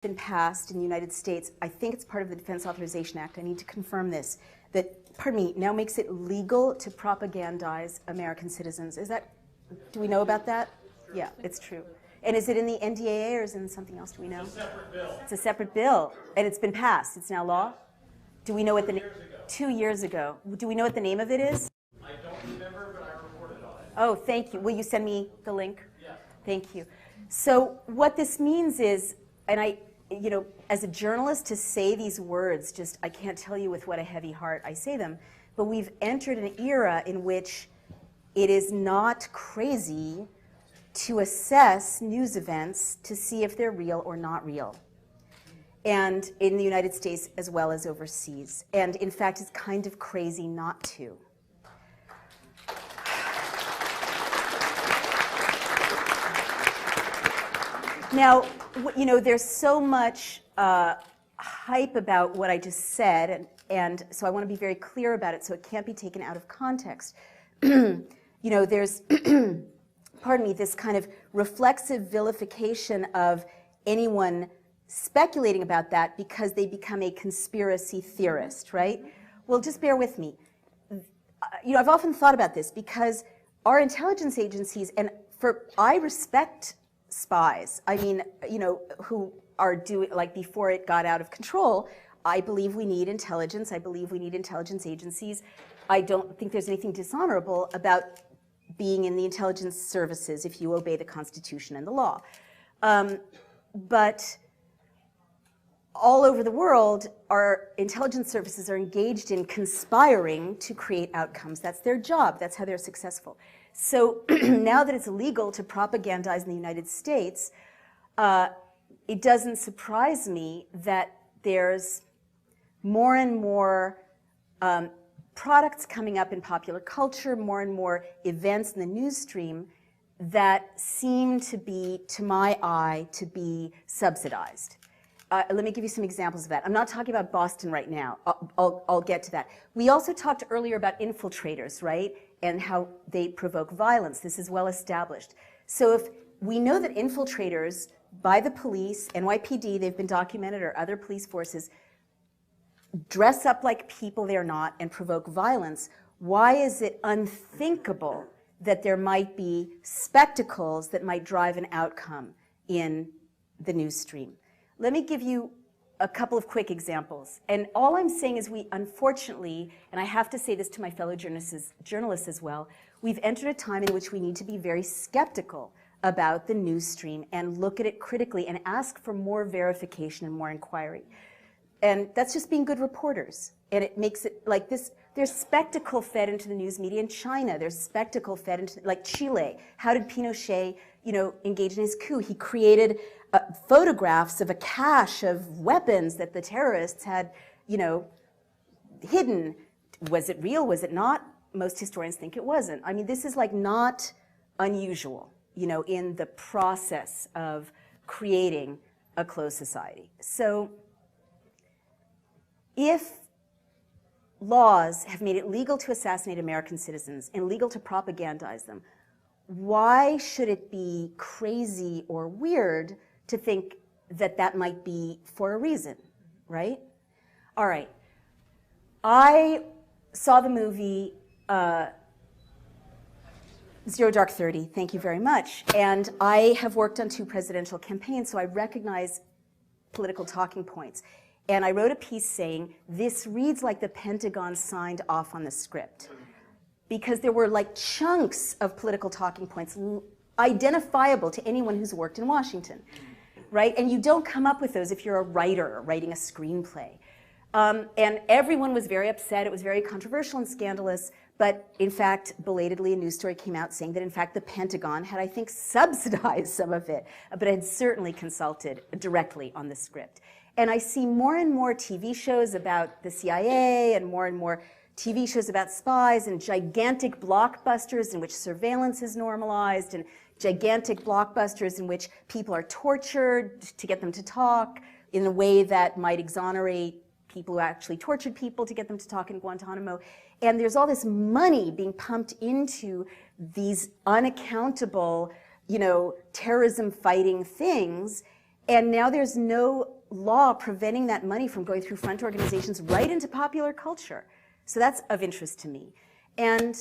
been passed in the United States, I think it's part of the Defense Authorization Act, I need to confirm this, that, pardon me, now makes it legal to propagandize American citizens. Is that, do we know about that? Yeah, it's true. And is it in the NDAA or is it in something else? Do we know? It's a separate bill. It's a separate bill, and it's been passed. It's now law? Do we know what the name? 2 years ago. Do we know what the name of it is? I don't remember, but I reported on it. Oh, thank you. Will you send me the link? Yes. Thank you. So what this means is, and I, as a journalist, to say these words, just, I can't tell you with what a heavy heart I say them, but we've entered an era in which it is not crazy to assess news events to see if they're real or not real. And in the United States as well as overseas. And in fact, it's kind of crazy not to. Now, there's so much hype about what I just said, and so I want to be very clear about it so it can't be taken out of context. There's, pardon me, this kind of reflexive vilification of anyone speculating about that because they become a conspiracy theorist, right? Well, just bear with me. I've often thought about this because our intelligence agencies, and I respect spies. I mean, who are doing, like before it got out of control, I believe we need intelligence. I believe we need intelligence agencies. I don't think there's anything dishonorable about being in the intelligence services if you obey the Constitution and the law. But all over the world, our intelligence services are engaged in conspiring to create outcomes. That's their job. That's how they're successful. So now that it's illegal to propagandize in the United States, it doesn't surprise me that there's more and more products coming up in popular culture, more and more events in the news stream that seem to be, to my eye, to be subsidized. Let me give you some examples of that. I'm not talking about Boston right now. I'll get to that. We also talked earlier about infiltrators, right? And how they provoke violence. This is well established. So if we know that infiltrators by the police, NYPD, they've been documented, or other police forces, dress up like people they're not and provoke violence, why is it unthinkable that there might be spectacles that might drive an outcome in the news stream? Let me give you a couple of quick examples. And all I'm saying is we, unfortunately, and I have to say this to my fellow journalists as well, we've entered a time in which we need to be very skeptical about the news stream and look at it critically and ask for more verification and more inquiry. And that's just being good reporters. And it makes it like this. There's spectacle fed into the news media in China. There's spectacle fed into, like Chile. How did Pinochet, engage in his coup? He created photographs of a cache of weapons that the terrorists had, hidden. Was it real? Was it not? Most historians think it wasn't. I mean, this is like not unusual, in the process of creating a closed society. So if laws have made it legal to assassinate American citizens and legal to propagandize them, why should it be crazy or weird to think that that might be for a reason, right? All right. I saw the movie Zero Dark 30, thank you very much. And I have worked on 2 presidential campaigns, so I recognize political talking points. And I wrote a piece saying, this reads like the Pentagon signed off on the script. Because there were like chunks of political talking points identifiable to anyone who's worked in Washington, right? And you don't come up with those if you're a writer writing a screenplay. And everyone was very upset. It was very controversial and scandalous. But in fact, belatedly, a news story came out saying that in fact the Pentagon had, I think, subsidized some of it, but had certainly consulted directly on the script. And I see more and more TV shows about the CIA and more TV shows about spies and gigantic blockbusters in which surveillance is normalized and gigantic blockbusters in which people are tortured to get them to talk in a way that might exonerate people who actually tortured people to get them to talk in Guantanamo. And there's all this money being pumped into these unaccountable, terrorism fighting things. And now there's no law preventing that money from going through front organizations right into popular culture. So that's of interest to me. And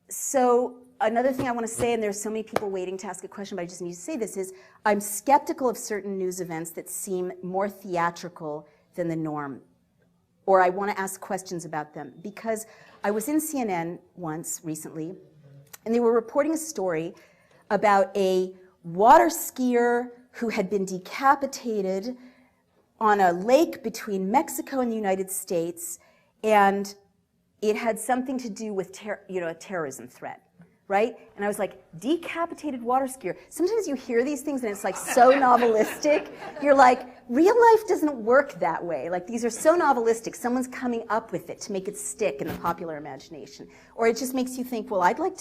so another thing I want to say, and there's so many people waiting to ask a question, but I just need to say this, is I'm skeptical of certain news events that seem more theatrical than the norm, or I want to ask questions about them. Because I was in CNN once recently, and they were reporting a story about a water skier who had been decapitated on a lake between Mexico and the United States, and it had something to do with a terrorism threat, right? And I was like, decapitated water skier. Sometimes you hear these things and it's like so novelistic. You're like, real life doesn't work that way. Like, these are so novelistic. Someone's coming up with it to make it stick in the popular imagination. Or it just makes you think, well, I'd like to